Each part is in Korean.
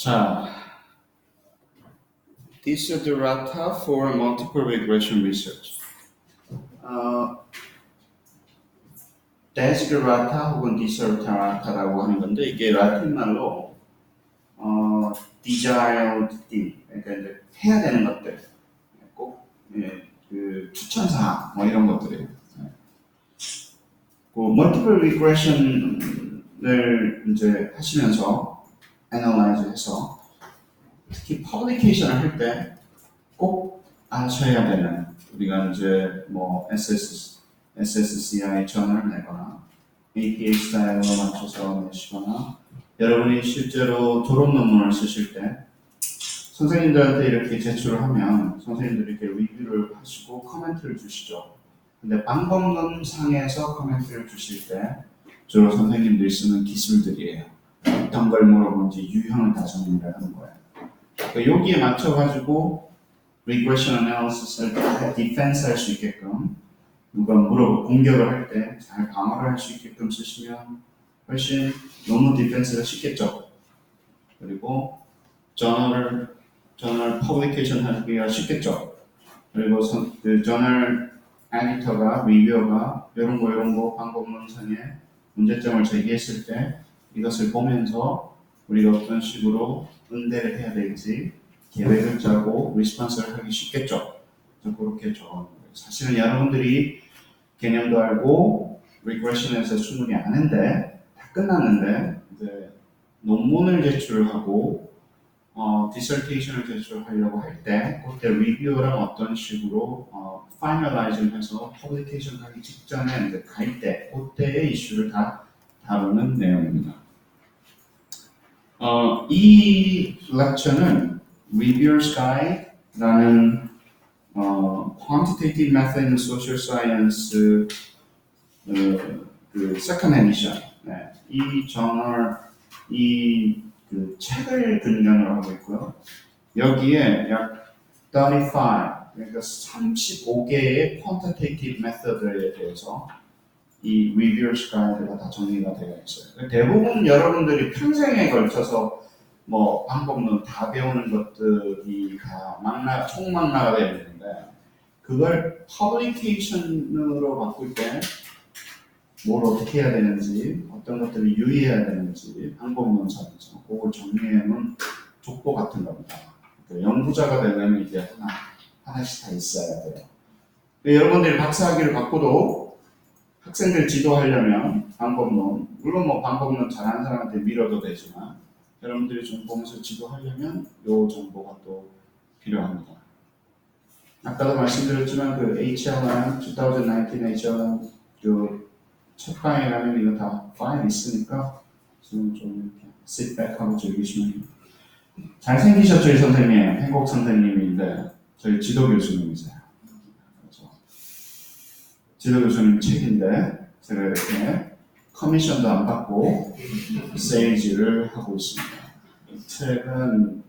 자, Desiderata for Multiple Regression Research. Desiderata 혹은 Desiderata라고 하는 건데 이게 라틴 말로 desired thing, 그러니까 이제 해야 되는 것들, 꼭 그 추천사항 뭐 이런 것들이에요. 그 Multiple Regression을 이제 하시면서 애널라이즈해서 특히 퍼블리케이션을 할 때 꼭 아셔야 되는, 우리가 이제 뭐 SSCI 저널 내거나 APA 스타일로 맞춰서 내시거나 여러분이 실제로 졸업 논문을 쓰실 때 선생님들한테 이렇게 제출을 하면 선생님들이 이렇게 리뷰를 하시고 코멘트를 주시죠. 근데 방법론 상에서 코멘트를 주실 때 주로 선생님들이 쓰는 기술들이에요. 어떤 걸 물어보는지 유형을 다 정리를 하는 거예요. 그러니까 여기에 맞춰가지고 regression analysis를 다 디펜스 할 수 있게끔, 누가 물어보고 공격을 할 때 잘 방어를 할 수 있게끔 쓰시면 훨씬 논문 디펜스가 쉽겠죠. 그리고 저널 퍼블리케이션 하기가 쉽겠죠. 그리고 그 저널 에디터가, 리뷰어가 이런 거 방법론상에 문제점을 제기했을 때 이것을 보면서 우리가 어떤 식으로 응대를 해야 될지 계획을 짜고 리스폰스를 하기 쉽겠죠. 그래서 그렇게 적어놓은 거예요. 사실은 여러분들이 개념도 알고 리그레션에서 수능이 아는데 다 끝났는데 이제 논문을 제출하고 디설테이션을 제출하려고 할 때 그때 리뷰어랑 어떤 식으로 파이널라이즈를 해서 퍼블리케이션 하기 직전에 이제 갈 때 그때의 이슈를 다 다루는 내용입니다. 이 렉처는 Reviewer's Guide라는 Quantitative Method in Social Science 그 Second Edition, 이 저널, 그 책을 근간으로 하고 있고요. 여기에 약 35, 그러니까 35개의 Quantitative Method에 대해서 이 Reviewer's Guide가 다 정리가 되어 있어요. 대부분 여러분들이 평생에 걸쳐서 뭐 방법론 다 배우는 것들이 다 총망라가 되어 있는데, 그걸 퍼블리케이션으로 바꿀 때 뭘 어떻게 해야 되는지, 어떤 것들을 유의해야 되는지 방법론상에서 그걸 정리해놓은 족보 같은 겁니다. 그러니까 연구자가 되려면 이게 하나씩 다 있어야 돼요. 여러분들이 박사학위를 받고도 학생들 지도하려면 방법론, 물론 뭐 방법론 잘하는 사람한테 밀어도 되지만 여러분들이 좀 보면서 지도하려면 이 정보가 또 필요합니다. 아까도 말씀드렸지만 그 HLM, 2019 HLM 그 책방에 가면 이거 다 파일 있으니까 좀 이렇게 sit-back하고 즐기시면. 잘생기셨죠, 이 선생님? 행복 선생님인데 저희 지도 교수님이세요. 그래서 지도 교수님 책인데 제가 이렇게 커미션도 안 받고 세일즈를 하고 있습니다. 이 책은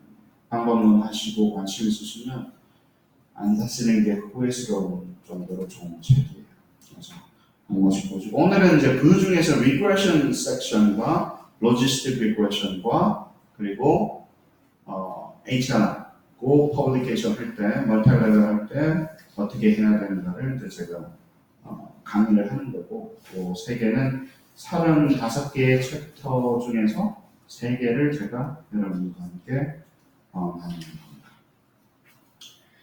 방법론 하시고 관심 있으시면 안 사시는 게 후회스러운 정도로 좋은 책이에요. 그래서 한 번씩 보시고, 오늘은 이제 그 중에서 regression 섹션과 logistic regression과 그리고 HR, 그 퍼블리케이션 할 때, 멀티레벨 할 때 어떻게 해야 되는가를 이제 제가 강의를 하는 거고, 그 세 개는 35개의 챕터 중에서 3개를 제가 여러분과 함께 나누는 겁니다.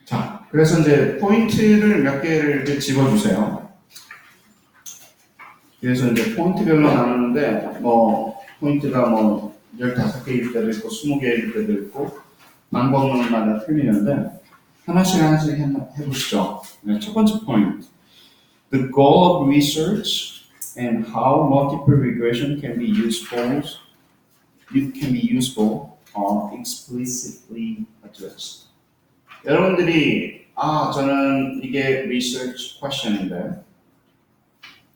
자, 그래서 이제 포인트를 몇 개를 이렇게 집어주세요. 그래서 이제 포인트별로 나누는데, 뭐 포인트가 뭐 15개일 때도 있고 20개일 때도 있고 방법론마다 틀리는데 하나씩 해보시죠. 첫 번째 포인트, the goal of research and how multiple regression can be useful are explicitly addressed. 여러분들이 저는 이게 research question인데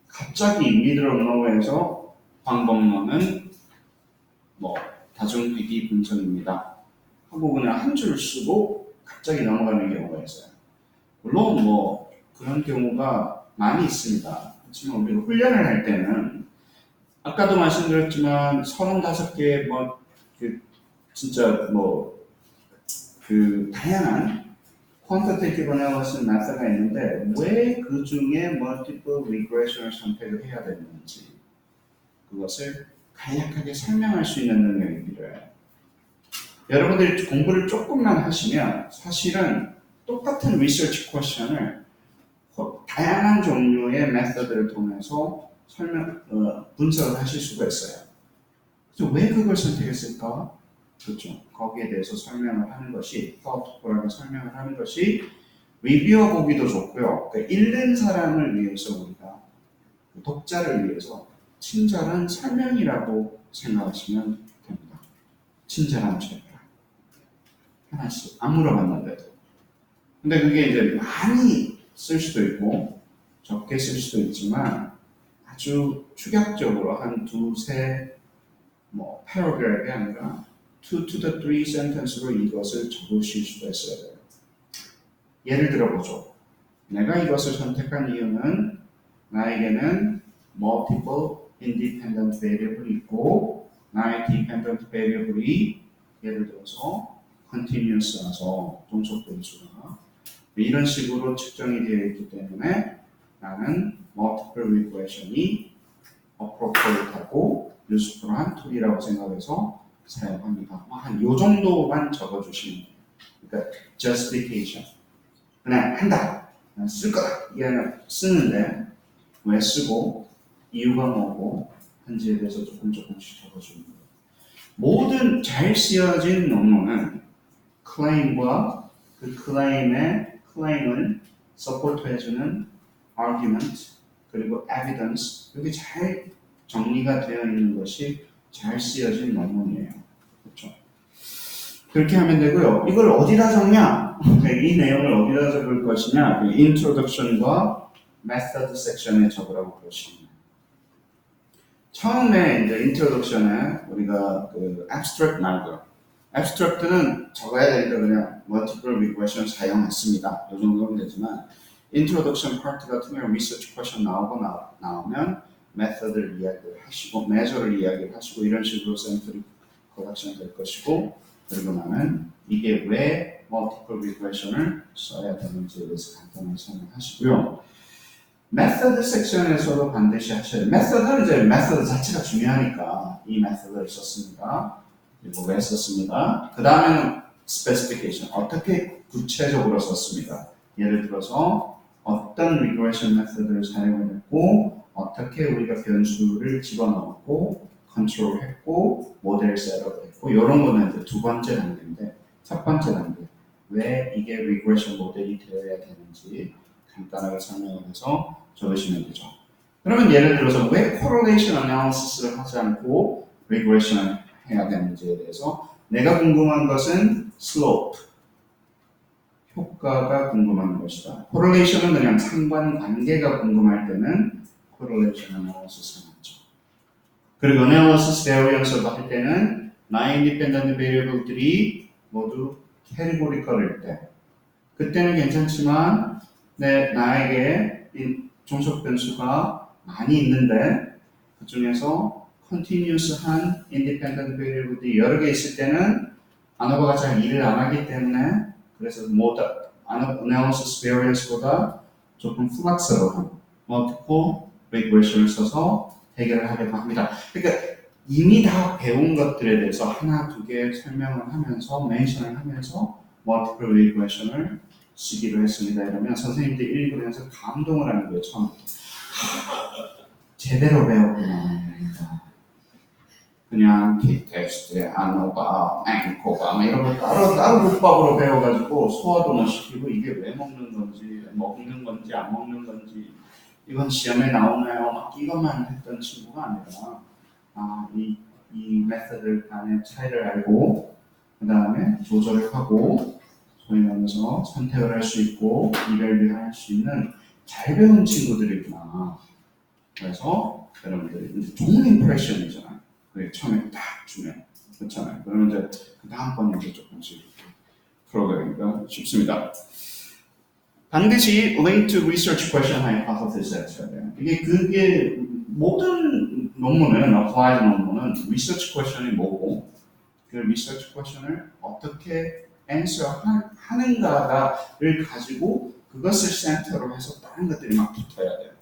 갑자기 middle of nowhere에서 방법론은 뭐 다중회귀 분석입니다 하고 그냥 한 줄 쓰고 갑자기 넘어가는 경우가 있어요. 물론 뭐 그런 경우가 많이 있습니다. 하지만 우리가 훈련을 할 때는 아까도 말씀드렸지만 35개의 뭐 그 진짜 뭐 그 다양한 quantitative analysis method가 있는데 왜 그 중에 multiple regression을 선택을 해야 되는지 그것을 간략하게 설명할 수 있는 능력이 필요해요. 여러분들이 공부를 조금만 하시면 사실은 똑같은 리서치 퀘션을 다양한 종류의 메서드를 통해서 분석을 하실 수가 있어요. 그래서 왜 그걸 선택했을까? 그렇죠. 거기에 대해서 설명을 하는 것이 thoughtful하게 설명을 하는 것이 리뷰어 보기도 좋고요. 그러니까 읽는 사람을 위해서 우리가 독자를 위해서 친절한 설명이라고 생각하시면 됩니다. 친절한 설명. 하나씩 안 물어봤는데도. 근데 그게 이제 많이 쓸 수도 있고 적게 쓸 수도 있지만 아주 축약적으로 한 두세 뭐 paragraph이 아니라 2 to the 3 sentence로 이것을 적으실 수가 있어야 돼요. 예를 들어보죠. 내가 이것을 선택한 이유는 나에게는 multiple independent variable이 있고 나의 dependent variable이 예를 들어서 continuous라서 종속 변수가 이런 식으로 측정이 되어 있기 때문에 나는 multiple regression이 appropriate하고 useful한 툴이라고 생각해서 사용합니다. 한 요 정도만 적어주시면 돼요. 그러니까 justification 그냥 한다, 그냥 쓸 거다 이게 아니라 쓰는데 왜 쓰고 이유가 뭐고 한지에 대해서 조금씩 적어주는 거예요. 모든 잘 쓰여진 논문은 클레임과 그 클레임을 서포트해주는 argument 그리고 evidence 이게 잘 정리가 되어 있는 것이 잘 쓰여진 논문이에요. 그렇죠? 그렇게 하면 되고요. 이걸 어디다 적냐? 이 내용을 어디다 적을 것이냐? introduction과 method section에 적으라고 그러시면 돼요. 처음에 이제 introduction에 우리가 그 abstract 말고요. abstract는 적어야 되니까 그냥 multiple regression 사용했습니다. 이 정도는 되지만 introduction part 같은 경우 research question 나오면 method를 이야기를 하시고 measure를 이야기를 하시고 이런 식으로 scientific collection 될 것이고 그리고 나는 이게 왜 multiple regression을 써야 되는지에 대해서 간단하게 설명하시고요. 메서드 섹션에서도 반드시 하셔야 돼요. 메서드는 이제 메서드 자체가 중요하니까 이 메서드를 썼습니다. 그리고 왜 썼습니다. 그 다음에는 specification. 어떻게 구체적으로 썼습니다. 예를 들어서 어떤 regression 메서드를 사용했고 어떻게 우리가 변수를 집어넣었고 컨트롤했고 모델 셋업했고 이런 거는 이제 두 번째 단계인데 첫 번째 단계 왜 이게 regression 모델이 되어야 되는지 간단하게 설명을 해서 적으시면 되죠. 그러면 예를 들어서 왜 correlation analysis를 하지 않고 regression을 해야 되는지에 대해서 내가 궁금한 것은 slope, 효과가 궁금한 것이다. correlation은 그냥 상관관계가 궁금할 때는 correlation analysis를 하죠. 그리고 analysis variance를 할 때는 나의 independent variable들이 모두 categorical일 때 그때는 괜찮지만 나에게 종속 변수가 많이 있는데 그 중에서 continuous한 independent variable이 여러 개 있을 때는 ANOVA가 잘 일을 안 하기 때문에 그래서 analysis variance보다 조금 flexible multiple regression을 써서 해결을 하려고 합니다. 그러니까 이미 다 배운 것들에 대해서 하나 두 개 설명을 하면서 멘션을 하면서 multiple regression을 쓰기로 했습니다. 이러면 선생님들이 읽으면서 감동을 하는 거예요. 처음부터. 제대로 배웠구나. 그냥 텍스트, 아노바, 앵코바 이런 거 따로 문법으로 배워가지고 소화도 못 시키고 이게 왜 먹는 건지 먹는 건지 안 먹는 건지 이건 시험에 나오나요? 막 이것만 했던 친구가 아니라 이 메서드 간의 차이를 알고 그 다음에 조절을 하고 소위 말해서 선택을 할 수 있고 이별비할 수 있는 잘 배운 친구들이구나. 그래서 여러분들이 좋은 임프레션이잖아요. 그게 처음에 딱 주면 그렇잖아요. 그러면 이제 그 다음번에 이제 조금씩 풀어가기가 쉽습니다. 반드시 link to research question hypothesis 해야 돼요. 그게 모든 논문은 applied 논문은 research question이 뭐고 그 리서치 퀘션을 어떻게 하는가를 가지고 그것을 센터로 해서 다른 것들이 막 붙어야 돼요.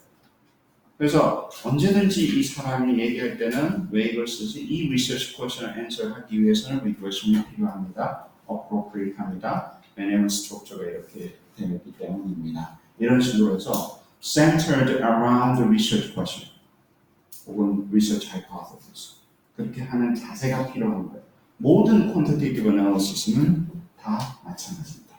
그래서 언제든지 이 사람이 얘기할 때는 왜 이걸 쓰지? 이 리서치 퀘션을 answer하기 위해서는 리그레션이 필요합니다. appropriate 합니다. 왜냐하면 스트럭처가 이렇게 되기 때문입니다. 이런 식으로 해서 centered around the research question 혹은 research hypothesis 그렇게 하는 자세가 필요한 거예요. 모든 quantitative analysis는 다 마찬가지입니다.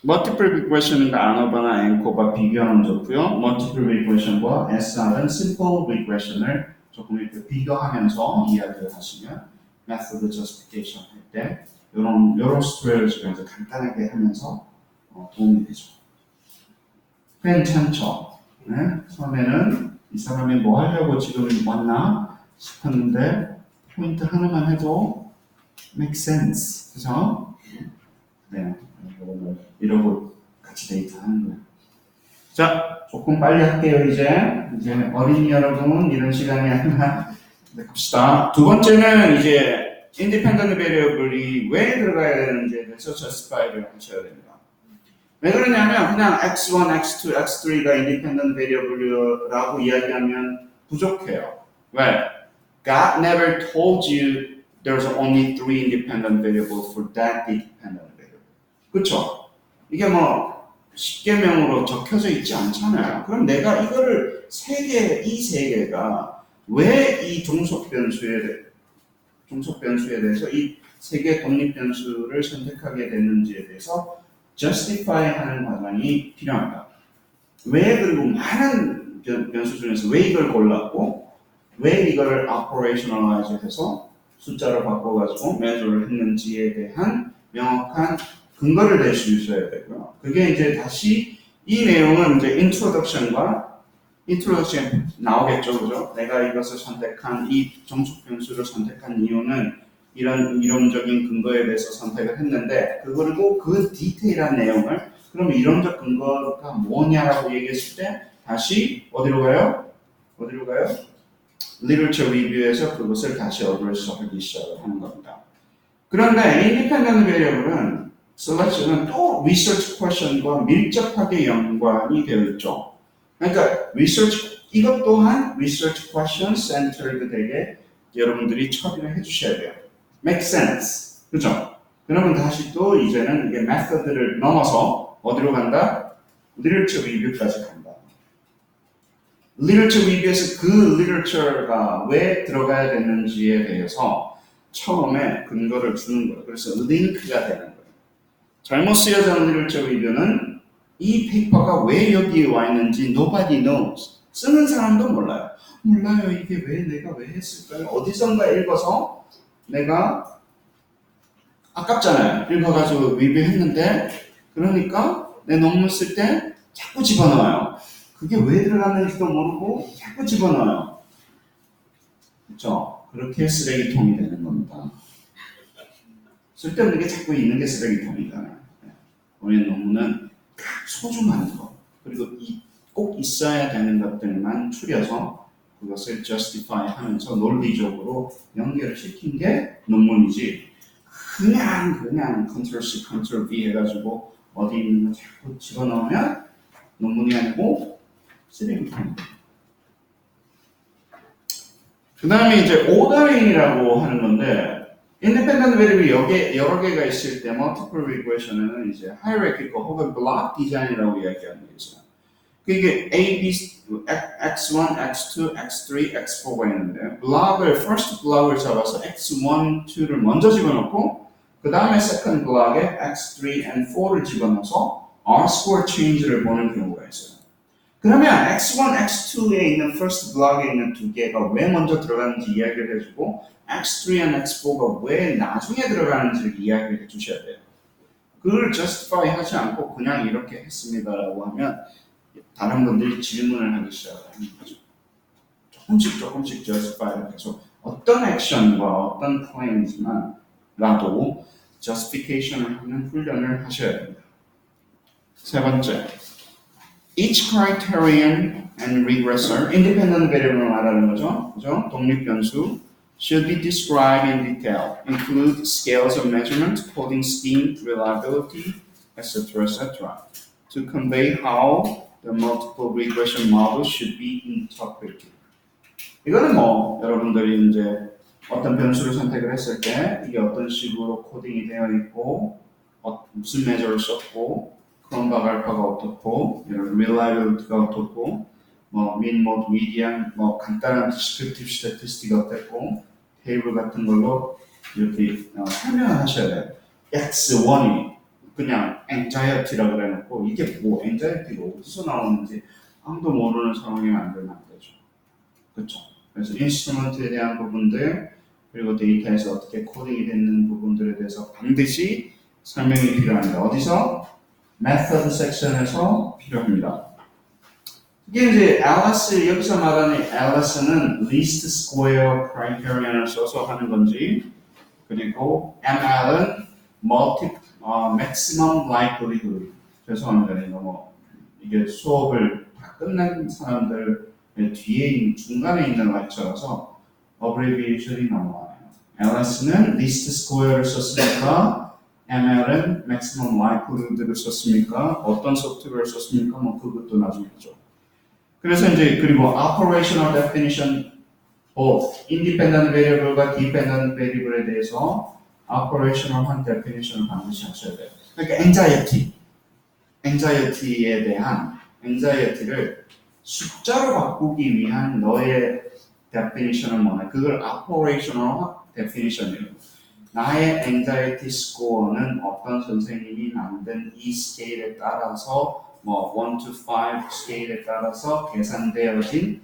Multiple regression과 ANOVA나 ENCOVA 비교하면 좋고요. Multiple regression과 SR은 simple regression을 조금 이렇게 비교하면서 이야기를 하시면 method justification 할 때 이런 스트레스를 간단하게 하면서 도움이 되죠. 괜찮죠? 네? 처음에는 이 사람이 뭐 하려고 지금 왔나 싶었는데 포인트 하나만 해도 make sense. 그죠? 네. 이러고 같이 데이트하는 거예요. 자, 조금 빨리 할게요. 이제 어린이 여러분 이런 시간이 아니라 갑시다. 두 번째는 이제 independent variable이 왜 들어가야 되는지에 대해서 justify를 하셔야 됩니다. 왜 그러냐면 그냥 x1, x2, x3가 independent variable라고 이야기하면 부족해요. 왜? God never told you there's only 3 independent variables for that dependent variable. 그렇죠? 이게 뭐 10개명으로 적혀져 있지 않잖아요. 그럼 내가 이거를 이 세 개가 왜 이 종속 변수에 대해서 이 세 개 독립 변수를 선택하게 됐는지에 대해서 justify 하는 과정이 필요합니다. 왜 그리고 많은 변수 중에서 왜 이걸 골랐고 왜 이거를 operationalize 해서 숫자로 바꿔가지고 measure를 했는지에 대한 명확한 근거를 낼 수 있어야 되고요. 그게 이제 다시 이 내용은 이제 introduction 나오겠죠, 그죠? 내가 이것을 선택한 이 정속 변수를 선택한 이유는 이런 이론적인 근거에 대해서 선택을 했는데 그리고 그 디테일한 내용을 그럼 이론적 근거가 뭐냐라고 얘기했을 때 다시 어디로 가요? literature review에서 그것을 다시 address하기 시작을 하는 겁니다. 그런데 independent variable은 selection은 또 research question과 밀접하게 연관이 되어 있죠. 그러니까 이것 또한 research question centered 되게 여러분들이 처리를 해주셔야 돼요. Make sense. 그죠? 그러면 다시 또 이제는 이게 method를 넘어서 어디로 간다? literature review까지 간다. literature review에서 그 literature가 왜 들어가야 되는지에 대해서 처음에 근거를 주는 거예요. 그래서 링크가 되는 거예요. 잘못 쓰여진 literature review는 이 페이퍼가 왜 여기에 와 있는지 nobody knows. 쓰는 사람도 몰라요. 이게 내가 왜 했을까요? 어디선가 읽어서 내가 아깝잖아요. 읽어가지고 리뷰했는데 그러니까 내 논문 쓸 때 자꾸 집어넣어요. 그게 왜 들어갔는지도 모르고 자꾸 집어넣어요. 그렇죠? 그렇게 쓰레기통이 되는 겁니다. 쓸데없는 게 자꾸 있는 게 쓰레기통이잖아요. 우리 논문은 소중한 거 그리고 꼭 있어야 되는 것들만 추려서 그것을 justify 하면서 논리적으로 연결을 시킨 게 논문이지 그냥 Ctrl-C, Ctrl-V 해가지고 어디 있는 거 자꾸 집어넣으면 논문이 아니고 쓰레기통입니다. 그 다음에 이제 ordering이라고 하는 건데 independent variable이 여러 개가 있을 때 multiple regression은 이제 hierarchical 혹은 block design이라고 이야기하는 게 있어요. 이게 A, B, X1, X2, X3, X4가 있는데 first block을 잡아서 X1, 2를 먼저 집어넣고 그 다음에 second block에 X3 and 4를 집어넣어서 R-square change를 보는 경우가 있어요. 그러면 X1, X2에 있는 first block에 있는 두 개가 왜 먼저 들어가는지 이야기를 해주고 X3 and X4가 왜 나중에 들어가는지를 이야기를 해주셔야 돼요. 그걸 justify 하지 않고 그냥 이렇게 했습니다라고 하면 다른 분들이 질문을 하기 시작하는 거죠. 조금씩 justify를 해서 어떤 액션과 어떤 claims만라도 justification을 하는 훈련을 하셔야 됩니다. 세 번째, each criterion and regressor, independent variable을 말하는 거죠. 그죠? 독립 변수, should be described in detail, include scales of measurement, coding scheme, reliability, etc., etc., to convey how the multiple regression model should be interpreted. 이거는 뭐 여러분들이 이제 어떤 변수를 선택을 했을 때 이게 어떤 식으로 코딩이 되어 있고 무슨 매저를 썼고 크롬박 알파가 어떻고 reliability가 어떻고 뭐 mean, mode, median 뭐 간단한 descriptive statistic이 어땠고 테이블 같은 걸로 이렇게 설명을 하셔야 돼요. X1이 그냥 anxiety라고 해놓고 이게 뭐 anxiety가 어디서 나오는지 아무도 모르는 상황이 만들면 안 되죠. 그렇죠? 그래서 인스트루먼트에 대한 부분들 그리고 데이터에서 어떻게 코딩이 되는 부분들에 대해서 반드시 설명이 필요합니다. 어디서? 메서드 섹션에서 필요합니다. 이게 이제 앨리스 여기서 말하는 앨리스는 least square criterion 써서 하는 건지 그리고 ML은 maximum likelihood 죄송합니다. 이거 뭐 이게 수업을 다 끝낸 사람들 뒤에 있는 중간에 있는 렉처라서 abbreviation이 넘어와요. 앨리스는 least square를 썼으니까 ML은 maximum likelihood를 썼습니까? 어떤 소프트웨어를 썼습니까? 뭐 그것도 나중에 하죠. 그래서 이제 그리고 operational definition both independent variable과 dependent variable에 대해서 operational한 definition을 반드시 하셔야 돼요. 그러니까 anxiety에 대한 anxiety를 숫자로 바꾸기 위한 너의 definition은 뭐냐? 그걸 operational definition이에요. 나의 anxiety score는 어떤 선생님이 만든 이 스케일에 따라서 뭐 1 to 5 스케일에 따라서 계산되어진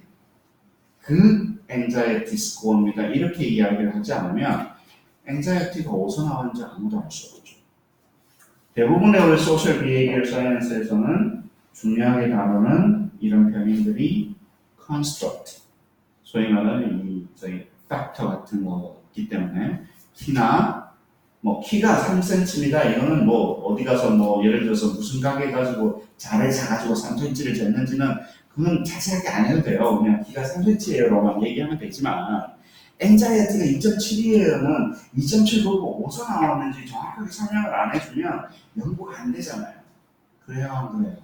그 anxiety score입니다. 이렇게 이야기를 하지 않으면 anxiety가 어디서 나왔는지 아무도 알 수 없죠. 대부분의 우리 social behavior science에서는 중요하게 다루는 이런 표현들이 construct, 소위 말하는 이 저희 factor 같은 거기 때문에 키나 뭐 키가 3cm입니다. 이거는 뭐 어디 가서 뭐 예를 들어서 무슨 가게 가지고 자를 사가지고 3cm를 쟀는지는 그건 자세하게 안 해도 돼요. 그냥 키가 3cm예요로만 얘기하면 되지만 anxiety가 2.7이에요는 2.7 보고 어디서 나왔는지 정확하게 설명을 안 해주면 연구가 안 되잖아요. 그래야 안 그래요?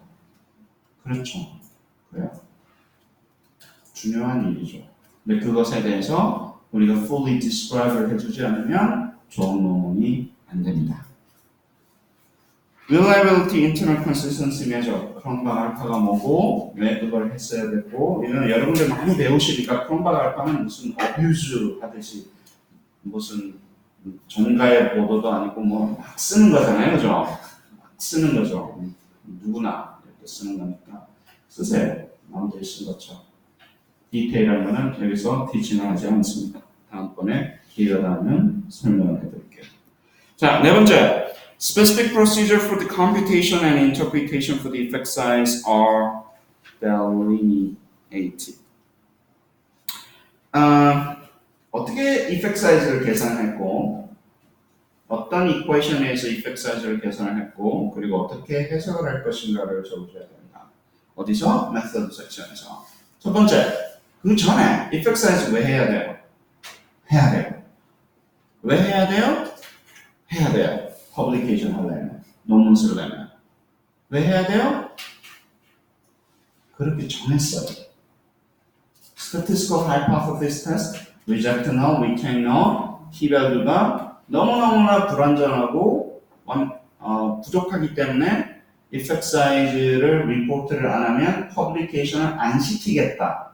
그렇죠. 그래요. 중요한 일이죠. 근데 그것에 대해서 우리가 fully describe를 해주지 않으면 좋은 논문이 안 됩니다. Reliability Internal Consistency Measure 크롬박 알파가 뭐고 왜 그걸 했어야 됐고 이거는 여러분들 많이 배우시니까 크롬박 알파는 무슨 abuse 하듯이 무슨 정가의 보도도 아니고 뭐 막 쓰는 거잖아요. 그죠? 막 쓰는 거죠. 누구나 이렇게 쓰는 거니까 쓰세요. 남들이 쓴 것처럼. 디테일한 거는 여기서 티칭을 하지 않습니다. 다음번에 기회가 닿으면 설명을 해드릴게요. 자, 네 번째. Specific procedure for the computation and interpretation for the effect size are delineated. 어떻게 effect size를 계산했고 어떤 equation에서 effect size를 계산했고 그리고 어떻게 해석을 할 것인가를 적어줘야 됩니다. 어디서? method 섹션에서. 첫 번째, 그 전에 effect size 왜 해야 돼요? 해야 돼요. 왜 해야 돼요? 해야 돼요. publication 하려면, 논문 쓰려면. 왜 해야 돼요? 그렇게 정했어요. Statistical hypothesis test, reject null, retain null, p-value가 너무너무나 불완전하고 부족하기 때문에 effect size를 리포트를 안 하면 publication을 안 시키겠다.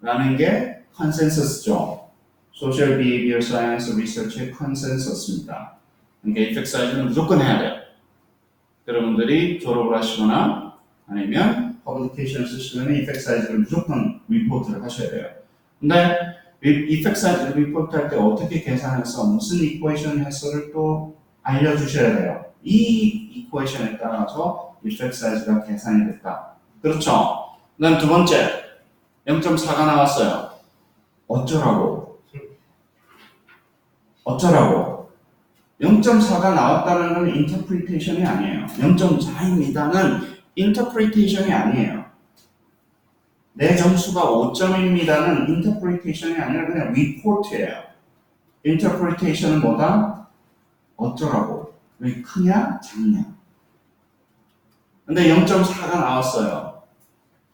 라는 게 컨센서스죠. 소셜 비헤이비어 사이언스 리서치의 컨센서스입니다. 그러니까 effect size는 무조건 해야 돼요. 여러분들이 졸업을 하시거나 아니면 퍼블리케이션을 쓰시면 effect size를 무조건 리포트를 하셔야 돼요. 근데 effect size 리포트 할 때 어떻게 계산해서 무슨 이퀘이션 해석을 또 알려주셔야 돼요. 이 이퀘이션에 따라서 effect size가 계산이 됐다. 그렇죠? 그 다음 두 번째 0.4가 나왔어요. 어쩌라고? 0.4가 나왔다는 건 인터프리테이션이 아니에요. 0.4입니다는 인터프리테이션이 아니에요. 내 점수가 5점입니다는 interpretation이 아니라 그냥 report예요. interpretation은 뭐다? 어쩌라고? 왜 크냐? 작냐? 근데 0.4가 나왔어요.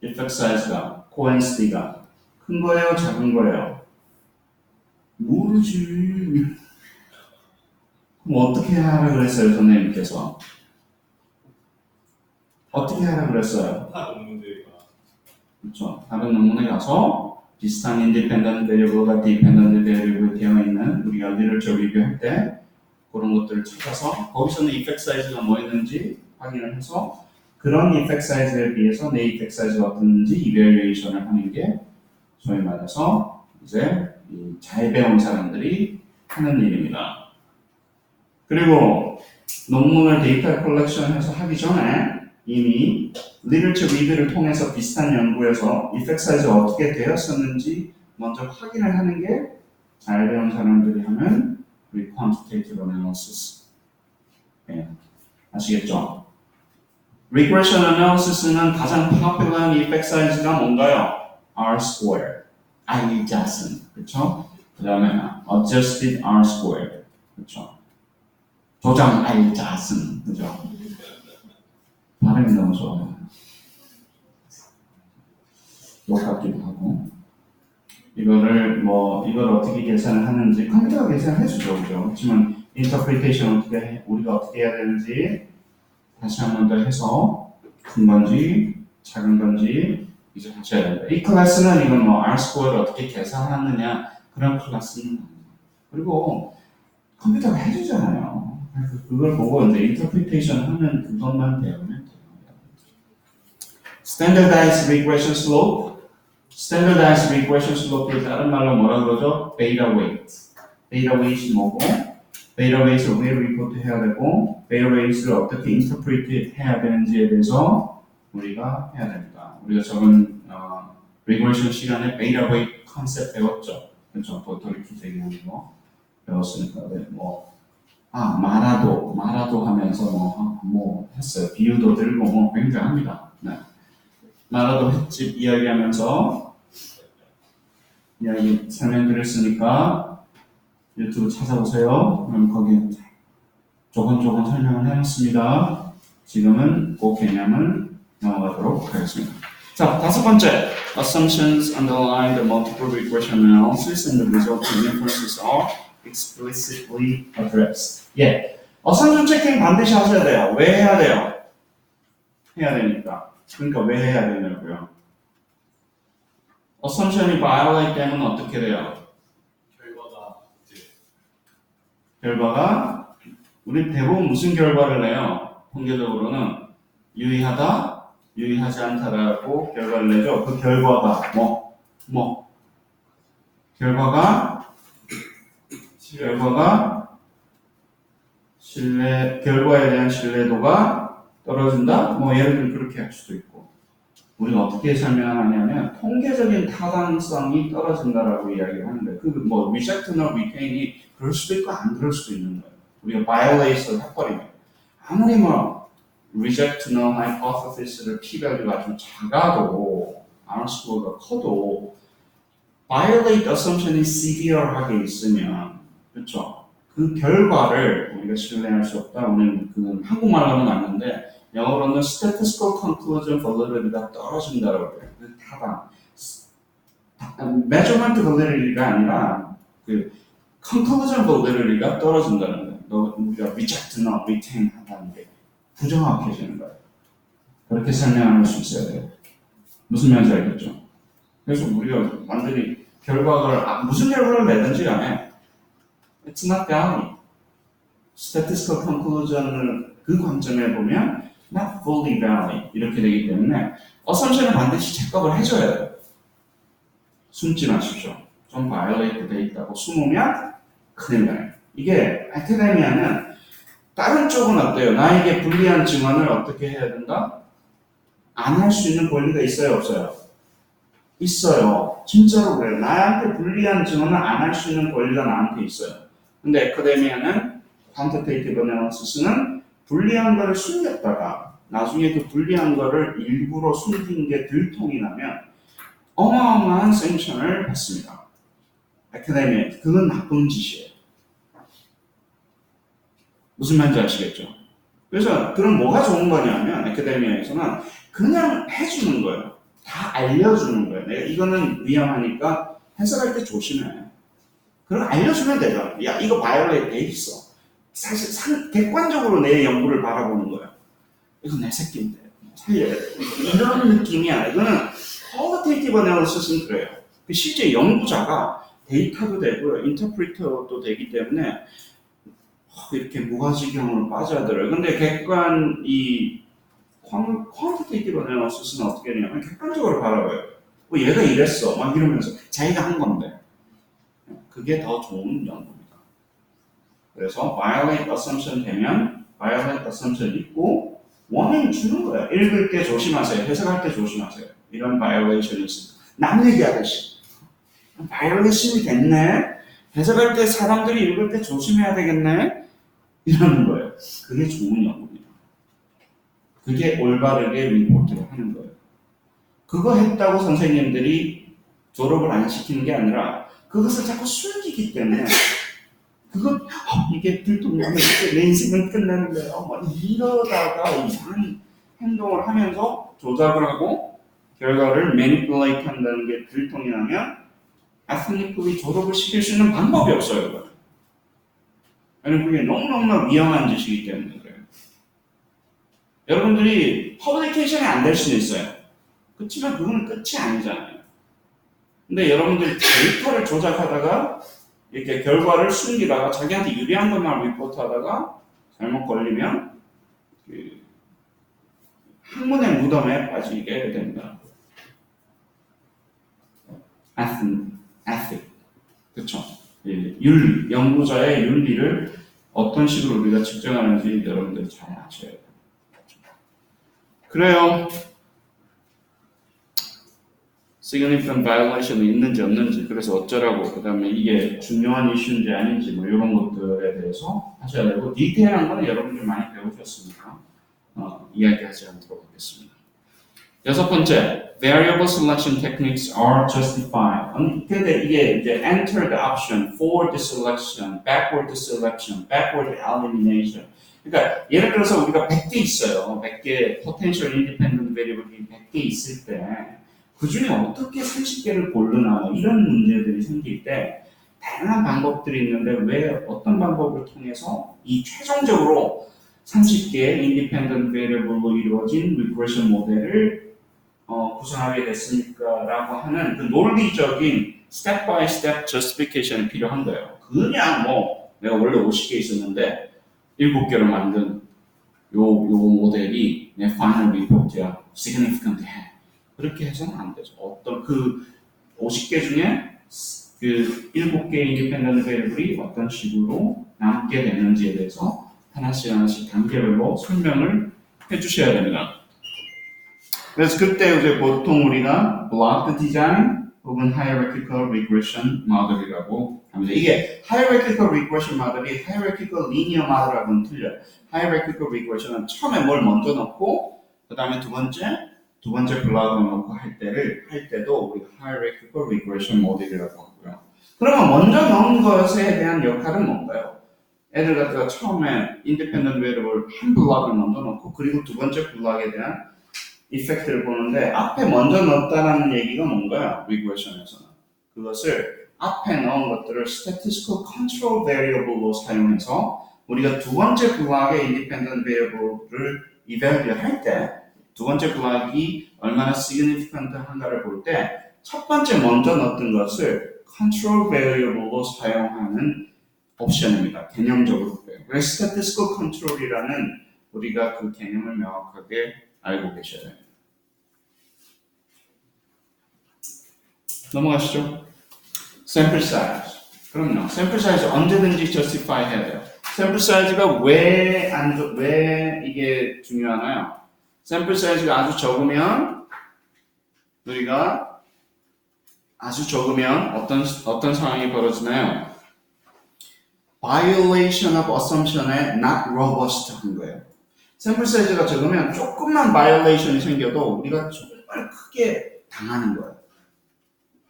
effect size가, cohensity가. 큰 거예요? 작은 거예요? 모르지. 그럼 어떻게 하라 그랬어요, 선생님께서? 어떻게 하라 그랬어요? 그렇죠. 다른 논문에 가서 비슷한 independent variable과 dependent variable 되어 있는 우리가 literature review할 때 그런 것들을 찾아서 거기서는 effect size가 뭐였는지 확인을 해서 그런 effect size에 비해서 내 effect size가 어떤지 evaluation을 하는 게 소위 말해서 이제 잘 배운 사람들이 하는 일입니다. 그리고 논문을 데이터 컬렉션해서 하기 전에 이미 literature review를 통해서 비슷한 연구에서 effect size가 어떻게 되었었는지 먼저 확인을 하는 게 잘 배운 사람들이 하는 우리 quantitative analysis. 네. 아시겠죠? regression analysis는 가장 popular한 effect size가 뭔가요? R-square, R-자승, 그렇죠? 그 다음에 adjusted R-square, 그렇죠? 조정 R-자승, 그렇죠? 발음이 너무 좋아요. 욕 같기도 하고. 이걸 어떻게 계산을 하는지 컴퓨터가 계산을 해주죠, 그죠? 그렇지만 인터프리테이션 우리가 어떻게 해야 되는지 다시 한 번 더 해서 큰 건지 작은 건지 이제 하셔야 됩니다. 이 클래스는 이건 R-스코어를 어떻게 계산하느냐 그런 클래스는 아니에요. 그리고 컴퓨터가 해주잖아요. 그래서 그걸 보고 이제 인터프리테이션 하는 그것만 배우면 돼요. Standardized regression slope. Standardized regression slope를 다른 말로 뭐라 그러죠? Beta weight. Beta weight이 뭐고? Beta weight을 왜 리포트 해야 되고, Beta weight을 어떻게 interpret 해야 되는지에 대해서 우리가 해야 됩니다. 우리가 저번 regression 시간에 Beta weight 컨셉 배웠죠. 그렇죠? 도토리 얘기하는 거 배웠으니까 마라도 하면서 뭐 했어요. 비유도 들고 굉장합니다. 네. 마라도 횟집 이야기하면서 이야기 설명드렸으니까 유튜브 찾아보세요. 그럼 거기 조곤조곤 설명을 해놨습니다. 지금은 그 개념을 넘어가도록 하겠습니다. 자, 다섯 번째. Assumptions underlying the multiple regression analysis and the resulting inferences are explicitly addressed. 예. assumption checking 반드시 하셔야 돼요. 왜 해야 돼요? 해야 되니까. 그러니까 왜 해야 되냐고요. assumption이 violate 되면 어떻게 돼요? 결과가 우리 대부분 무슨 결과를 내요? 통계적으로는 유의하다, 유의하지 않다라고 결과를 내죠. 그 결과가 결과에 대한 신뢰도가 떨어진다? 예를 들면 그렇게 할 수도 있고. 우리가 어떻게 설명하냐면 통계적인 타당성이 떨어진다라고 이야기를 하는데 reject나 retain이 그럴 수도 있고 안 그럴 수도 있는 거예요. 우리가 violate을 해버리면 아무리 reject null hypothesis를 p-value가 좀 작아도 R-score가 커도 violate assumption이 severe하게 있으면 그렇죠? 그 결과를 우리가 신뢰할 수 없다. 우리는 그건 한국말로는 맞는데 영어로는 statistical conclusion validity가 떨어진다라고 해요. 타당. measurement validity가 아니라 conclusion validity가 떨어진다는 거예요. 우리가 reject나 retain 한다는 게 부정확해지는 거예요. 그렇게 설명할 수 있어야 돼요. 무슨 말인지 알겠죠? 그래서 우리가 완전히 무슨 결과를 내든지 간에 it's not valid. statistical conclusion을 그 관점에 보면 not fully valid 이렇게 되기 때문에 assumption을 반드시 체크업을 해줘야 돼요. 숨지 마십시오. 좀 violate 돼 있다고 숨으면 큰일 나요. 이게 아카데미아는 다른 쪽은 어때요? 나에게 불리한 증언을 어떻게 해야 된다? 안 할 수 있는 권리가 있어요, 없어요? 있어요. 진짜로 그래요. 나한테 불리한 증언을 안 할 수 있는 권리가 나한테 있어요. 근데 아카데미아는 quantitative analysis는 불리한 거를 숨겼다가 나중에 그 불리한 거를 일부러 숨긴 게 들통이 나면 어마어마한 샌션을 받습니다. 아카데미에. 그건 나쁜 짓이에요. 무슨 말인지 아시겠죠? 그래서 그럼 뭐가 좋은 거냐면 아카데미아에서는 그냥 해주는 거예요. 다 알려주는 거예요. 내가 이거는 위험하니까 해석할 때 조심해. 그럼 알려주면 되잖아. 야, 이거 바이올레이트 돼 있어. 사실 객관적으로 내 연구를 바라보는 거예요. 이거 내 새끼인데 살려야 돼. 이런 느낌이야. 이거는 qualitative analysis는 그래요. 실제 연구자가 데이터도 되고요, 인터프리터도 되기 때문에 이렇게 무가지경으로 빠져들어요. 근데 객관 이 quantitative analysis는 어떻게 되냐면 객관적으로 바라봐요. 얘가 이랬어, 막 이러면서 자기가 한 건데 그게 더 좋은 연구입니다. 그래서 violate assumption 되면 violate assumption 있고 원인 주는 거예요. 읽을 때 조심하세요. 해석할 때 조심하세요. 이런 violation이 있습니다. 남 얘기하듯이 violation이 됐네. 해석할 때 사람들이 읽을 때 조심해야 되겠네. 이러는 거예요. 그게 좋은 연구입니다. 그게 올바르게 리포트를 하는 거예요. 그거 했다고 선생님들이 졸업을 안 시키는 게 아니라 그것을 자꾸 숨기기 때문에 이게 들통나면 내 인생은 끝나는 거예요. 이러다가 이상한 행동을 하면서 조작을 하고 결과를 manipulate 한다는 게 들통이 나면 ethnically 졸업을 시킬 수 있는 방법이 없어요. 왜냐면 그게 너무너무나 위험한 짓이기 때문에 그래요. 여러분들이 퍼블리케이션이 안 될 수는 있어요. 그렇지만 그건 끝이 아니잖아요. 근데 여러분들이 데이터를 조작하다가 이렇게 결과를 숨기다가 자기한테 유리한 것만 리포트하다가 잘못 걸리면 그 학문의 무덤에 빠지게 됩니다. ethic, 그렇죠? 윤리, 연구자의 윤리를 어떤 식으로 우리가 측정하는지 여러분들이 잘 아셔야 돼요. 그래요. significant violation이 있는지 없는지, 그래서 어쩌라고, 그 다음에 이게 중요한 이슈인지 아닌지 뭐 이런 것들에 대해서 하셔야 되고, 디테일한 거는 여러분들 많이 배우셨으니까 이야기하지 않도록 하겠습니다. 여섯 번째, variable selection techniques are justified. 근데 이게 이제 enter the option, forward selection, backward selection, backward elimination. 그러니까 예를 들어서 우리가 100개 있어요. 100개 potential independent variable이 100개 있을 때 그 중에 어떻게 30개를 고르나 뭐 이런 문제들이 생길 때 다양한 방법들이 있는데 왜 어떤 방법을 통해서 이 최종적으로 30개의 independent variable로 이루어진 regression 모델을 구성하게 됐습니까? 라고 하는 그 논리적인 step by step justification이 필요한 거예요. 그냥 뭐 내가 원래 50개 있었는데 7개로 만든 요 모델이 내 final report야 significant 해. 그렇게 해서는 안 되죠. 어떤 그 50개 중에 그 7개의 independent variable이 어떤 식으로 남게 되는지에 대해서 하나씩 단계별로 설명을 해주셔야 됩니다. 그래서 그때 이제 보통 우리가 block design 혹은 hierarchical regression model이라고 합니다. 이게 hierarchical regression model이 hierarchical linear model하고는 틀려요. hierarchical regression은 처음에 뭘 먼저 넣고 그 다음에 두 번째 블락을 넣고 할 때도 우리가 hierarchical regression model이라고 하고요. 그러면 먼저 넣은 것에 대한 역할은 뭔가요? 애들 같은 처음에 independent variable 한 블락을 먼저 넣고 그리고 두 번째 블락에 대한 이펙트를 보는데 앞에 먼저 넣었다는 얘기가 뭔가요? regression에서는 그것을 앞에 넣은 것들을 statistical control variable로 사용해서 우리가 두 번째 블락의 independent variable를 evaluate 할 때 두 번째 블락이 얼마나 significant 한가를 볼 때 첫 번째 먼저 넣었던 것을 control variable로 사용하는 옵션입니다. 개념적으로 그래요. 그래서 statistical control이라는 우리가 그 개념을 명확하게 알고 계셔야 돼요. 넘어가시죠. sample size. 그럼요. sample size 언제든지 justify 해야 돼요. sample size가 왜 이게 중요하나요? sample size가 아주 적으면 우리가 어떤 상황이 벌어지나요? violation of assumption에 not robust 한 거예요. 샘플 사이즈가 적으면 조금만 바이올레이션이 생겨도 우리가 정말 크게 당하는 거예요.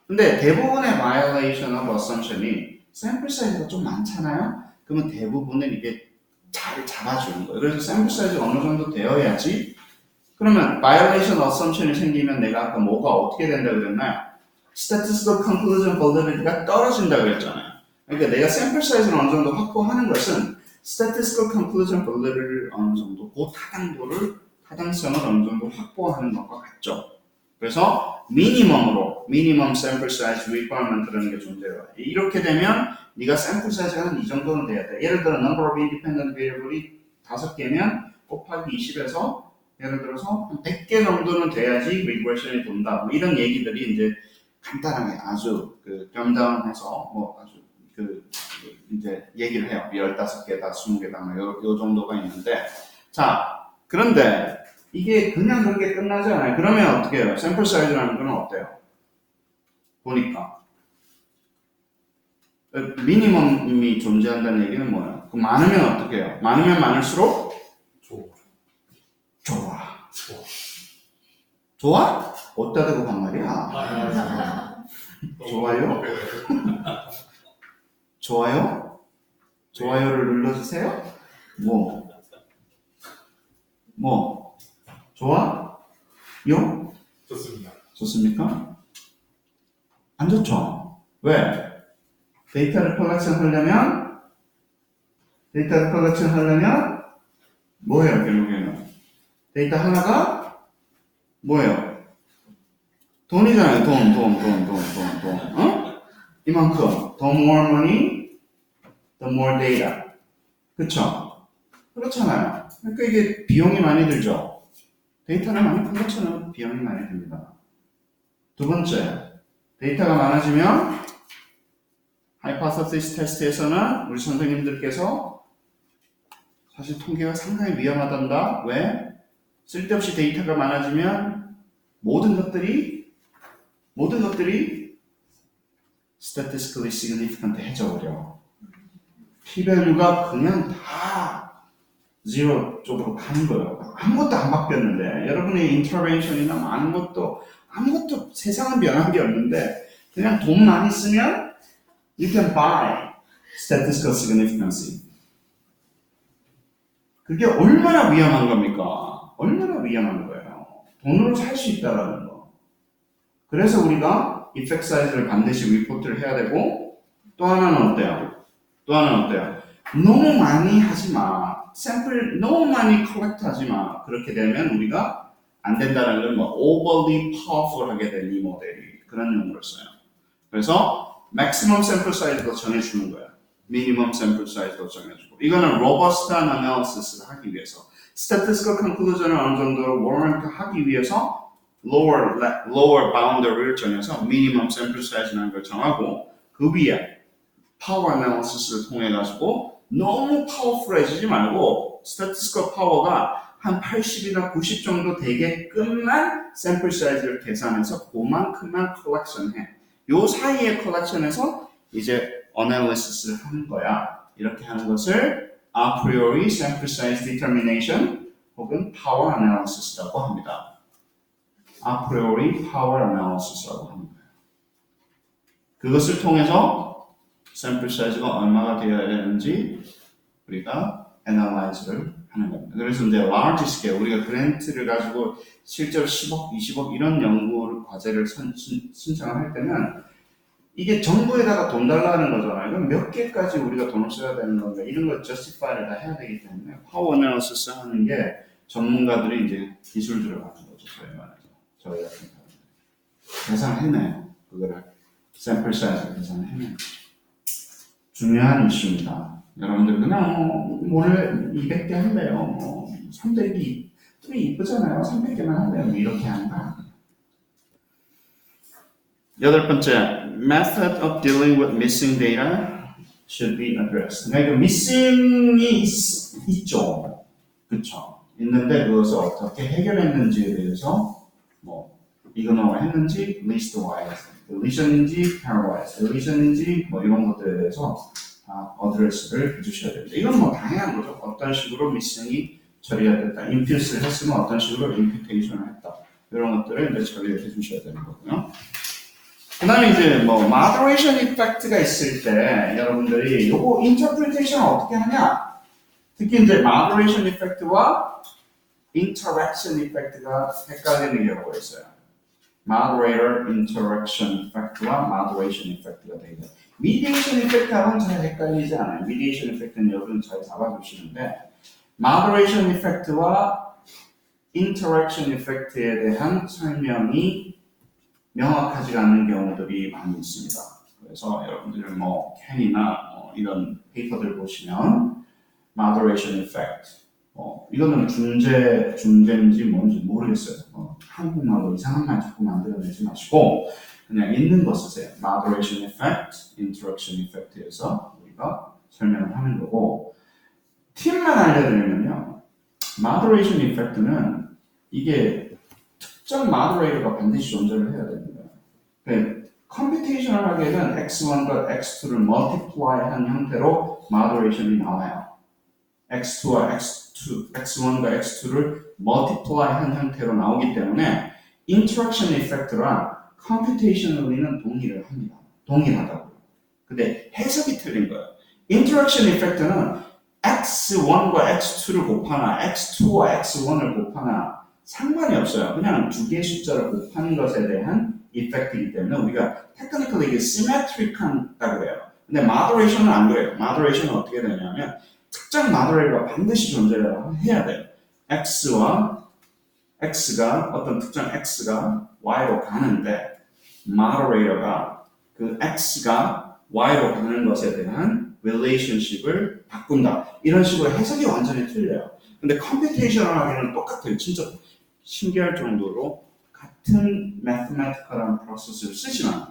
근데 대부분의 violation of assumption이 샘플 사이즈가 좀 많잖아요. 그러면 대부분은 이게 잘 잡아주는 거예요. 그래서 샘플 사이즈가 어느 정도 되어야지. 그러면 violation assumption이 생기면 내가 아까 뭐가 어떻게 된다 그랬나요? statistical conclusion validity가 떨어진다 그랬잖아요. 그러니까 내가 샘플 사이즈를 어느 정도 확보하는 것은 statistical conclusion validity를 어느 정도, 그 타당성을 어느 정도 확보하는 것과 같죠. 그래서 미니멈으로 minimum sample size requirement라는 게 존재해요. 이렇게 되면 네가 샘플 사이즈가 한 이 정도는 돼야 돼. 예를 들어 number of independent variable이 5개면 곱하기 20에서 예를 들어서 한 100개 정도는 돼야지 regression이 돈다. 뭐 이런 얘기들이 이제 간단하게 아주 겸담해서 뭐 아주 이제 얘기를 해요. 15개다, 20개다, 뭐 요 정도가 있는데, 자, 그런데 이게 그냥 그렇게 끝나지 않아요. 그러면 어떻게 해요? 샘플 사이즈라는 건 어때요? 보니까 미니멈이 존재한다는 얘기는 뭐예요? 그 많으면 어떻게 해요? 많으면 많을수록 좋아. 좋아? 어디다 대고 간 말이야? 좋아요? 좋아요? 좋아요를 눌러주세요? 뭐? 좋아? 요? 좋습니다. 좋습니까? 안 좋죠? 왜? 데이터를 컬렉션 하려면 뭐예요, 결국에는? 데이터 하나가 뭐예요? 돈이잖아요. 돈. 어? 이만큼. The more money, the more data. 그쵸? 그렇잖아요. 그러니까 이게 비용이 많이 들죠. 데이터를 많이 컬렉션하면 비용이 많이 듭니다. 두 번째, 데이터가 많아지면 하이파서시스 테스트에서는 우리 선생님들께서 사실 통계가 상당히 위험하단다. 왜? 쓸데없이 데이터가 많아지면 모든 것들이 statistically significant 해져버려. p-value가 그냥 다 zero 쪽으로 가는 거예요. 아무것도 안 바뀌었는데 여러분의 인터벤션이나 아무것도 세상은 변한 게 없는데 그냥 돈 많이 쓰면 you can buy statistical significance. 그게 얼마나 위험한 겁니까? 얼마나 위험한 거예요. 돈으로 살 수 있다라는 거. 그래서 우리가 effect size를 반드시 리포트를 해야 되고 또 하나는 어때요? 너무 많이 하지 마. 샘플 너무 많이 컬렉트 하지 마. 그렇게 되면 우리가 안 된다는 건 뭐 overly powerful 하게 된 이 모델이 그런 용어를 써요. 그래서 maximum sample size도 정해주는 거예요. minimum sample size도 정해주고 이거는 robust한 analysis를 하기 위해서 statistical conclusion을 어느 정도로 warrant 하기 위해서 lower boundary를 정해서 minimum sample size라는 걸 정하고 그 위에 power analysis를 통해 가지고 너무 powerful해지지 말고 statistical power가 한 80이나 90 정도 되게끔만 sample size를 계산해서 그만큼만 collection해. 요 사이에 collection해서 이제 analysis를 하는 거야. 이렇게 하는 것을 a priori sample size determination 혹은 power analysis라고 합니다. a priori power analysis라고 합니다. 그것을 통해서 샘플 사이즈가 얼마가 되어야 되는지 우리가 애널라이즈를 하는 겁니다. 그래서 이제 large scale 우리가 그랜트를 가지고 실제로 10억, 20억 이런 연구를 과제를 신청을 할 때는 이게 정부에다가 돈 달라는 거잖아요. 그럼 몇 개까지 우리가 돈을 써야 되는 건가 이런 걸 justify를 다 해야 되기 때문에 파워 애널리시스 하는 게 전문가들이 이제 기술 들어가는 거죠. 저희 같은 경우는 계산해내요. 그거를 샘플 사이즈 계산해내요. 중요한 이슈입니다. 여러분들 그냥 원래 200개 한대요. 300이 좀 이쁘잖아요. 300개만 한대요. 이렇게 한다. 여덟 번째, method of dealing with missing data should be addressed. 그러니까 missing이 있죠. 그렇죠. 있는데 그것을 어떻게 해결했는지에 대해서 뭐 이그노어 했는지, list wise, deletion인지, pairwise, deletion인지 뭐 이런 것들에 대해서 어드레스를 해주셔야 됩니다. 이건 뭐 다양한 거죠. 어떤 식으로 missing이 처리가 됐다. impute를 했으면 어떤 식으로 imputation을 했다. 이런 것들을 이제 처리를 해주셔야 되는 거고요. 그 다음에 이제 뭐 moderation effect가 있을 때 여러분들이 요거 interpretation 어떻게 하냐? 특히 이제 moderation effect와 interaction effect가 헷갈리는 경우가 있어요. moderator interaction effect와 moderation effect가 되죠. mediation effect하고는 잘 헷갈리지 않아요. mediation effect는 여러분 잘 잡아주시는데 moderation effect와 interaction effect에 대한 설명이 명확하지 않은 경우들이 많이 있습니다. 그래서 여러분들 뭐 캔이나 이런 페이퍼들 보시면 moderation effect 이거는 중재인지 뭔지 모르겠어요. 한국말로 이상한 말 자꾸 만들어내지 마시고 그냥 있는 거 쓰세요. moderation effect, interaction effect에서 우리가 설명을 하는 거고 팁만 알려드리면요. moderation effect는 이게 특정 moderator가 반드시 존재를 해야 됩니다. 컴퓨테이션을 하기에는 x1과 x2를 multiply 한 형태로 moderation이 나와요. x2와 x2, x1과 x2를 multiply 한 형태로 나오기 때문에 interaction effect랑 computationally는 동일을 합니다. 동일하다고요. 근데 해석이 틀린 거예요. interaction effect는 x1과 x2를 곱하나 x2와 x1을 곱하나 상관이 없어요. 그냥 두 개의 숫자를 곱하는 것에 대한 effect이기 때문에 우리가 technically 이게 symmetric하다고 해요. 근데 moderation은 안 그래요. moderation은 어떻게 되냐면 특정 moderator가 반드시 존재를 해야 돼요. x와 x가 어떤 특정 x가 y로 가는데 moderator가 그 x가 y로 가는 것에 대한 relationship을 바꾼다. 이런 식으로 해석이 완전히 틀려요. 근데 컴퓨테이션을 하기는 똑같아요. 진짜 신기할 정도로 같은 mathematical한 프로세스를 쓰지만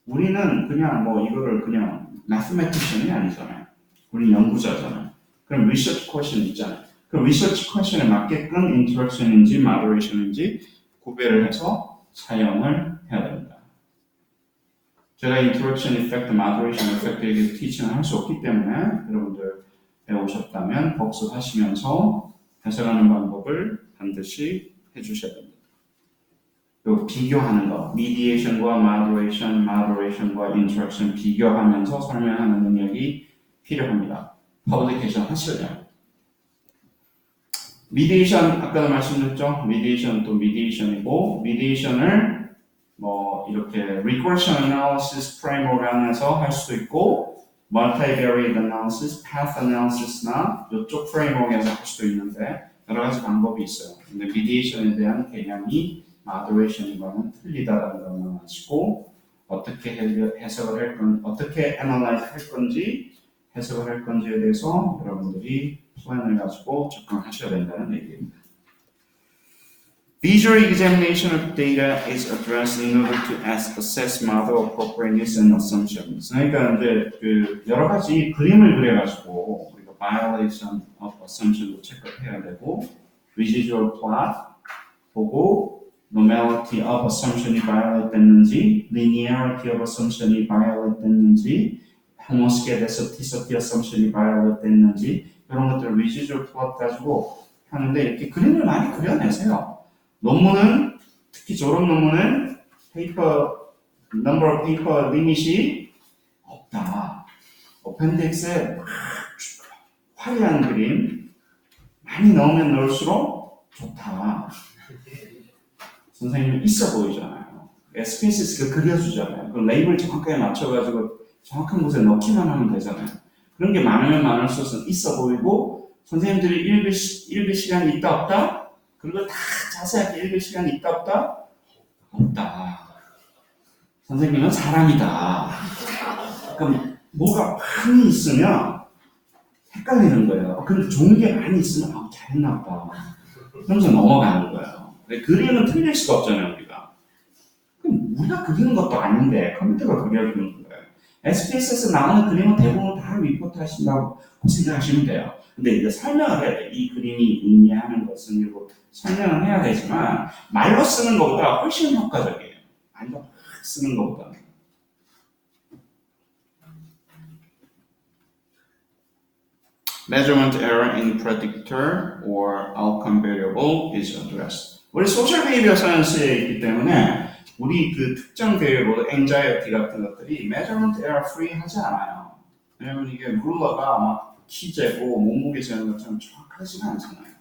우리는 그냥 뭐 이거를 그냥 mathematician이 아니잖아요. 우리는 연구자잖아요. 그럼 research question 있잖아요. 그 research question에 맞게끔 interaction인지 moderation인지 구별을 해서 사용을 해야 됩니다. 제가 interaction effect, moderation effect에 대해서 티칭을 할 수 없기 때문에 여러분들 배우셨다면 복습하시면서 해석하는 방법을 반드시 해주셔야 됩니다. 그리고 비교하는 거, mediation과 moderation, moderation과 interaction 비교하면서 설명하는 능력이 필요합니다. 퍼블리케이션 하시려면. mediation, 아까도 말씀드렸죠? mediation 또 mediation이고, mediation을 뭐 이렇게 regression analysis framework 안에서 할 수도 있고, multivariate analysis, path analysis나 이쪽 프레임워크에서 할 수도 있는데 여러 가지 방법이 있어요. 근데 mediation에 대한 개념이 moderation과는 틀리다라는 것만 아시고 어떻게 해석을 할 건지, 어떻게 analyze 할 건지 해석을 할 건지에 대해서 여러분들이 플랜을 가지고 접근하셔야 된다는 얘기입니다. Visual examination of data is addressed in order to assess model appropriateness and assumptions. 그러니까 이제 그 여러 가지 그림을 그려가지고 우리가 violation of assumption도 체크해야 되고, residual plot 보고 normality of assumption이 violate 됐는지, linearity of assumption이 violate 됐는지, homoscedasticity assumption이 violate 됐는지 이런 것들을 residual plot 가지고 하는데 이렇게 그림을 많이 그려내세요. 논문은 특히 졸업 논문은 페이퍼 number of paper 리밋이 없다. 어펜딕스에 화려한 그림 많이 넣으면 넣을수록 좋다. 선생님은 있어 보이잖아요. SPSS가 그려주잖아요. 그 레이블 정확하게 맞춰가지고 정확한 곳에 넣기만 하면 되잖아요. 그런 게 많으면 많을수록 있어 보이고 선생님들이 읽을 시간이 있다 없다? 그리고 다 자세하게 읽을 시간이 있다 없다? 없다. 선생님은 사람이다. 그럼 뭐가 많이 있으면 헷갈리는 거예요. 근데 좋은 게 많이 있으면 잘했나 보다. 그러면서 넘어가는 거예요. 그림은 틀릴 수가 없잖아요, 우리가. 그럼 우리가 그리는 것도 아닌데 컴퓨터가 그려주는 거예요. SPSS 나오는 그림은 대부분 다 리포트 하신다고 생각하시면 돼요. 근데 이제 설명을 해야 돼요. 이 그림이 의미하는 것은 이고 설명을 해야 되지만 말로 쓰는 것보다 훨씬 효과적이에요. 말로 막 쓰는 것보다. Measurement error in predictor or outcome variable is addressed. 우리 소셜 비헤이비어 사이언스에 있기 때문에 우리 그 특정 variable, anxiety 같은 것들이 measurement error free 하지 않아요. 왜냐면 이게 룰러가 막 키재고 몸무게 재는 것처럼 정확하지가 않잖아요.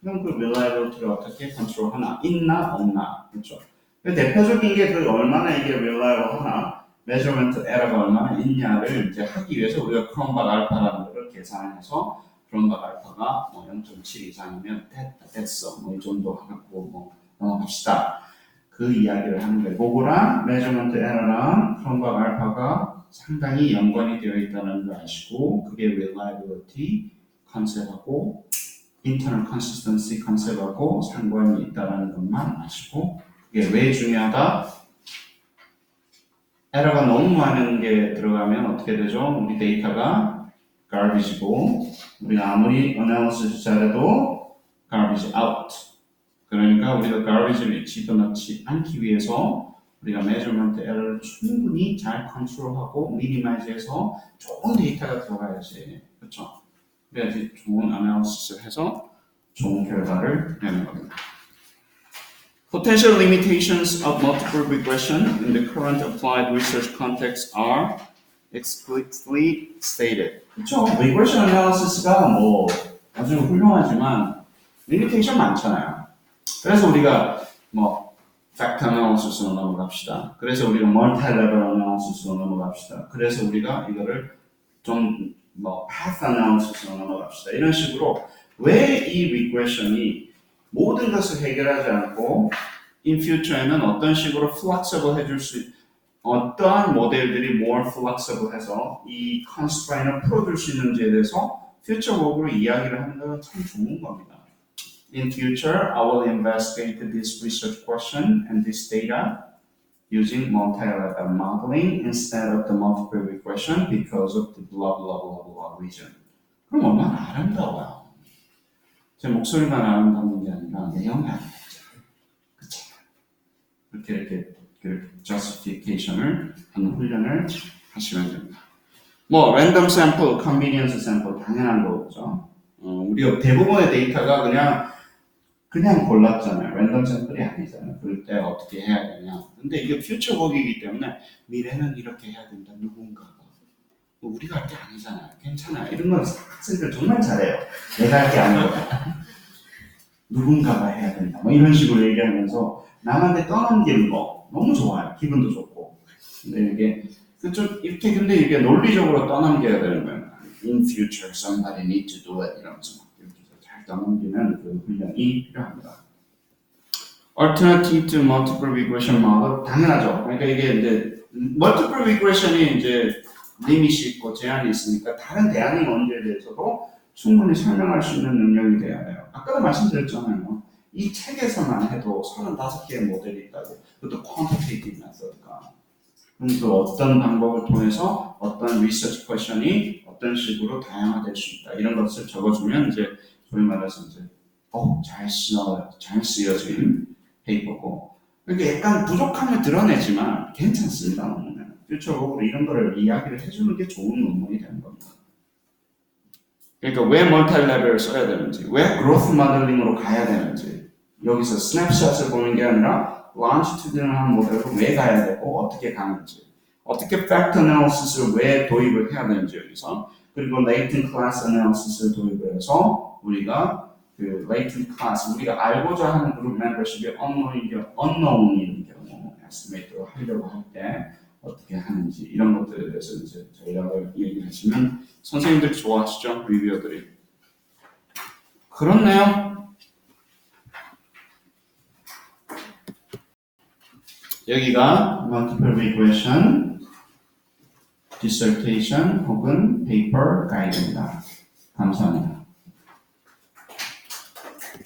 그럼 그 reliability를 어떻게 컨트롤하나? 있나 없나? 그렇죠? 대표적인 게 그 얼마나 이게 reliable 하나, measurement error가 얼마나 있냐를 이제 하기 위해서 우리가 크롬박 알파라는 거를 계산해서 크롬박 알파가 뭐 0.7 이상이면 됐어. 뭐 이 정도 하고 뭐 넘어갑시다. 그 이야기를 하는 거예요. 그거랑 measurement error랑 크롬박 알파가 상당히 연관이 되어 있다는 걸 아시고 그게 reliability 컨셉하고 internal consistency 컨셉하고 상관이 있다는 것만 아시고 그게 왜 중요하다? 에러가 너무 많은 게 들어가면 어떻게 되죠? 우리 데이터가 garbage고 우리가 아무리 analysis 잘해도 garbage out. 그러니까 우리가 garbage를 집어넣지 않기 위해서 우리가 measurement error를 충분히 잘 컨트롤하고 미니마이즈해서 좋은 데이터가 들어가야지. 그렇죠? 그래야지 좋은 analysis를 해서 좋은 결과를 내는 겁니다. Potential limitations of multiple regression in the current applied research context are explicitly stated. 그렇죠. regression analysis가 뭐 아주 훌륭하지만 limitation 많잖아요. 그래서 우리가 뭐 fact analysis로 넘어갑시다. 그래서 우리가 multi-level analysis로 넘어갑시다. 그래서 우리가 이거를 좀 뭐 path analysis로 넘어갑시다. 이런 식으로 왜 이 regression이 모든 것을 해결하지 않고 in future에는 어떤 식으로 flexible 해줄 수 어떠한 모델들이 more flexible 해서 이 constraint을 풀어줄 수 있는지에 대해서 future work으로 이야기를 하는 건 참 좋은 겁니다. In future, I will investigate this research question and this data using multi-level modeling instead of the multiple regression because of the blah blah blah blah reason. 그럼 얼마나 아름다워요. 제 목소리만 아름다운 게 아니라 내용이 아름답죠. 그쵸? 이렇게 justification을 하는 훈련을 하시면 됩니다. 뭐 random sample, convenience sample 당연한 거죠. 우리가 대부분의 데이터가 그냥 골랐잖아요. 랜덤 샘플이 아니잖아요. 그럴 때 어떻게 해야 되냐. 근데 이게 퓨처 work이기 때문에 미래는 이렇게 해야 된다. 누군가가. 뭐 우리가 할 게 아니잖아요. 괜찮아요. 이런 건 학생들 정말 잘해요. 내가 할 게 아니고 누군가가 해야 된다. 뭐 이런 식으로 얘기하면서 남한테 떠넘기는 거 너무 좋아요. 기분도 좋고. 근데 이게 이렇게 근데 이게 논리적으로 떠넘겨야 되는 거예요. In future, somebody need to do it 이러면서 이렇게 잘 떠넘기는 그 훈련이 필요합니다. Alternative to multiple regression model 당연하죠. 그러니까 이게 이제 multiple regression이 이제 리밋이 있고 제한이 있으니까 다른 대안이 뭔지에 대해서도 충분히 설명할 수 있는 능력이 돼야 돼요. 아까도 말씀드렸잖아요. 이 책에서만 해도 35개의 모델이 있다고. 그것도 quantitative method가. 그럼 그 어떤 방법을 통해서 어떤 리서치 퀘션이 어떤 식으로 다양화될 수 있다. 이런 것을 적어주면 이제 소위 말해서 이제 잘 쓰여진 페이퍼고. 그러니까 약간 부족함을 드러내지만 괜찮습니다. 퓨처로 이런 거를 이야기를 해주는 게 좋은 논문이 되는 겁니다. 그러니까 왜 멀티레벨을 써야 되는지, 왜 그로스 모델링으로 가야 되는지, 여기서 스냅샷을 보는 게 아니라 런지튜드널한 모델로 왜 가야 되고 어떻게 가는지, 어떻게 팩트 애널리시스를 왜 도입을 해야 되는지 여기서, 그리고 레이튼 클래스 애널리시스를 도입을 해서 우리가 그 레이튼 클래스, 우리가 알고자 하는 그룹 멤버십이 unknown인 경우 에스티메이트로 하려고 할 때 어떻게 하는지 이런 것들에 대해서 이제 저희가 얘기하시면 선생님들이 좋아하시죠? 리뷰어들이. 그렇네요. 여기가 multiple regression, dissertation 혹은 paper 가이드입니다. 감사합니다.